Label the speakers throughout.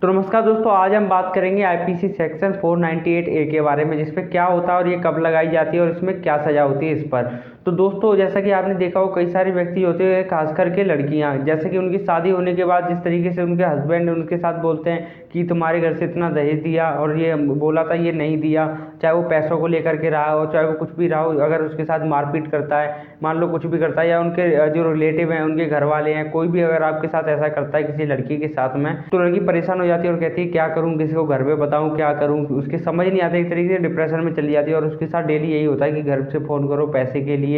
Speaker 1: तो नमस्कार दोस्तों, आज हम बात करेंगे आईपीसी सेक्शन 498 ए के बारे में, जिसपे क्या होता है और ये कब लगाई जाती है और इसमें क्या सजा होती है इस पर। तो दोस्तों, जैसा कि आपने देखा हो, कई सारे व्यक्ति होते हैं, खास करके लड़कियां, जैसे कि उनकी शादी होने के बाद जिस तरीके से उनके हस्बैंड उनके साथ बोलते हैं कि तुम्हारे घर से इतना दहेज दिया और ये बोला था ये नहीं दिया, चाहे वो पैसों को लेकर के रहा हो, चाहे वो कुछ भी रहा हो, अगर उसके साथ मारपीट करता है, मान लो कुछ भी करता है, या उनके जो रिलेटिव हैं, उनके घर वाले हैं, कोई भी अगर आपके साथ ऐसा करता है किसी लड़की के साथ में, तो लड़की परेशान हो जाती है और कहती है क्या करूं, किसी को घर पे बताऊं, क्या करूं, उसके समझ नहीं आता, एक तरीके से डिप्रेशन में चली जाती है। और उसके साथ डेली यही होता है कि घर से फ़ोन करो पैसे के लिए,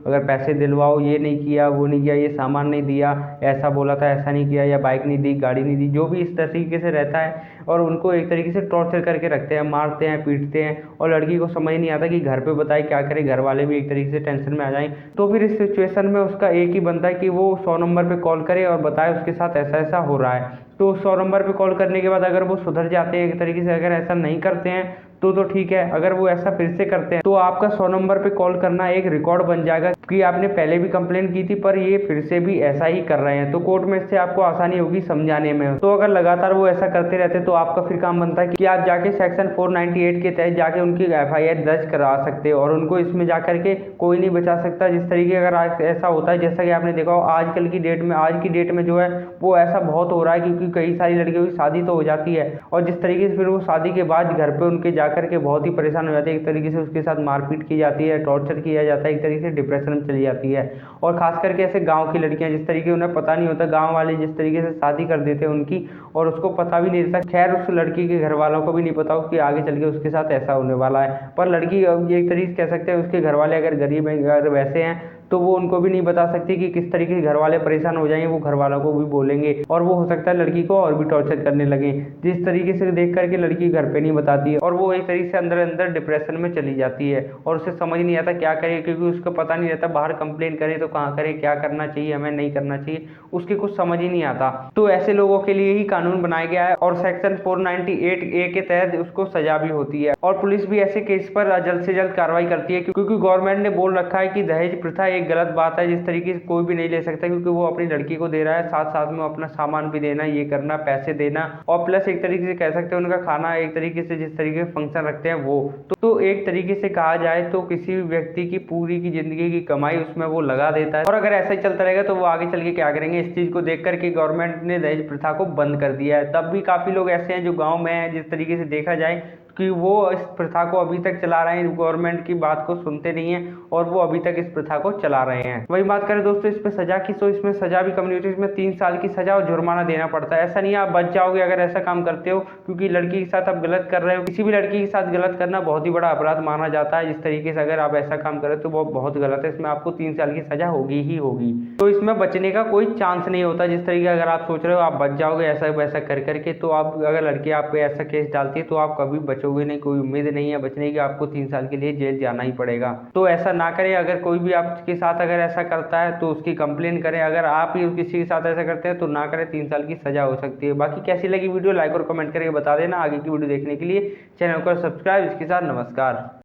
Speaker 1: अगर पैसे दिलवाओ, ये नहीं किया, वो नहीं किया, ये सामान नहीं दिया, ऐसा बोला था, ऐसा नहीं किया, या बाइक नहीं दी, गाड़ी नहीं दी, जो भी इस तरीके से रहता है। और उनको एक तरीके से टॉर्चर करके रखते हैं, मारते हैं, पीटते हैं, और लड़की को समझ नहीं आता कि घर पे बताए क्या करे, घर वाले भी एक तरीके से टेंशन में आ जाएं। तो फिर इस सिचुएशन में उसका एक ही बनता है कि वो 100 नंबर पे कॉल करे और बताए उसके साथ ऐसा ऐसा हो रहा है। तो 100 नंबर पे कॉल करने के बाद अगर वो सुधर जाते हैं एक तरीके से, अगर ऐसा नहीं करते हैं तो ठीक है। अगर वो ऐसा फिर से करते हैं तो आपका 100 नंबर पे कॉल करना एक रिकॉर्ड बन जाएगा कि आपने पहले भी कंप्लेंट की थी, पर ये फिर से भी ऐसा ही कर रहे हैं। तो कोर्ट में इससे आपको आसानी होगी समझाने में। तो अगर लगातार वो ऐसा करते रहते तो आपका फिर काम बनता है कि आप जाके सेक्शन 498 के तहत जाके उनकी FIR दर्ज करा सकते हो, और उनको इसमें जाकर के कोई नहीं बचा सकता। जिस तरीके अगर आज ऐसा होता है, जैसा कि आपने देखा हो आजकल की डेट में, आज की डेट में जो है वो ऐसा बहुत हो रहा है, क्योंकि कई सारी लड़कियों की शादी तो हो जाती है, और जिस तरीके से फिर वो शादी के बाद घर पे उनके जाकर के बहुत ही परेशान हो जाते हैं, एक तरीके से उसके साथ मारपीट की जाती है, टॉर्चर किया जाता है, एक तरीके से डिप्रेशन में चली जाती है। और खास करके ऐसे गांव की लड़कियां, जिस तरीके उन्हें पता नहीं होता, गांव वाले जिस तरीके से शादी कर देते हैं उनकी, और उसको पता भी नहीं रहता, खैर उस लड़की के घर वालों को भी नहीं पता हो कि आगे चल के उसके साथ ऐसा होने वाला है। पर लड़की, ये एक तरीके से कह सकते हैं, उसके घर वाले अगर गरीब हैं, अगर वैसे हैं, तो वो उनको भी नहीं बता सकती कि किस तरीके से घर वाले परेशान हो जाएंगे, वो घर वालों को भी बोलेंगे, और वो हो सकता है लड़की को और भी टॉर्चर करने लगे। जिस तरीके से देख करके लड़की घर पे नहीं बताती है, और वो एक तरीके से अंदर अंदर डिप्रेशन में चली जाती है, और उसे समझ नहीं आता क्या करे, क्योंकि उसको पता नहीं रहता बाहर कंप्लेन करे तो कहाँ करे, क्या करना चाहिए, हमें नहीं करना चाहिए, उसके कुछ समझ ही नहीं आता। तो ऐसे लोगों के लिए ही कानून बनाया गया है, और सेक्शन 498A के तहत उसको सजा भी होती है, और पुलिस भी ऐसे केस पर जल्द से जल्द कार्रवाई करती है, क्योंकि गवर्नमेंट ने बोल रखा है कि दहेज प्रथा एक गलत बात है, जिस तरीके से कोई भी नहीं ले सकता, क्योंकि वो अपनी लड़की को दे रहा है, साथ साथ में अपना सामान भी देना, ये करना, पैसे देना, और प्लस एक तरीके से कह सकते हैं उनका खाना, एक तरीके से जिस तरीके से फंक्शन रखते हैं वो। तो एक तरीके से कहा जाए तो किसी भी व्यक्ति की पूरी की जिंदगी की कमाई उसमें वो लगा देता है। और अगर ऐसा ही चलता रहेगा तो वो आगे चल के क्या करेंगे, इस चीज को देख करके गवर्नमेंट ने दहेज प्रथा को बंद कर दिया है। तब भी काफी लोग ऐसे हैं जो गाँव में हैं, जिस तरीके से देखा जाए कि वो इस प्रथा को अभी तक चला रहे हैं, गवर्नमेंट की बात को सुनते नहीं है, और वो अभी तक इस प्रथा को चला रहे हैं। वही बात करें दोस्तों इस पे सजा की, तो इसमें सजा भी कम नहीं होती, इसमें 3 साल की सजा और जुर्माना देना पड़ता है। ऐसा नहीं है आप बच जाओगे अगर ऐसा काम करते हो, क्योंकि लड़की के साथ आप गलत कर रहे हो। किसी भी लड़की के साथ गलत करना बहुत ही बड़ा अपराध माना जाता है। जिस तरीके से अगर आप ऐसा काम करें तो वो बहुत गलत है, इसमें आपको 3 साल की सजा होगी ही होगी। तो इसमें बचने का कोई चांस नहीं होता। जिस तरीके अगर आप सोच रहे हो आप बच जाओगे ऐसा वैसा कर करके, तो आप अगर लड़की आप पे ऐसा केस डालती है तो आप कभी बचोगे नहीं, कोई उम्मीद नहीं है बचने की, आपको 3 साल के लिए जेल जाना ही पड़ेगा। तो ऐसा ना करें। अगर कोई भी आपके साथ अगर ऐसा करता है तो उसकी कंप्लेन करें। अगर आप ही किसी के साथ ऐसा करते हैं तो ना करें, 3 साल की सजा हो सकती है। बाकी कैसी लगी वीडियो लाइक और कमेंट करके बता देना। आगे की वीडियो देखने के लिए चैनल को सब्सक्राइब। इसके साथ नमस्कार।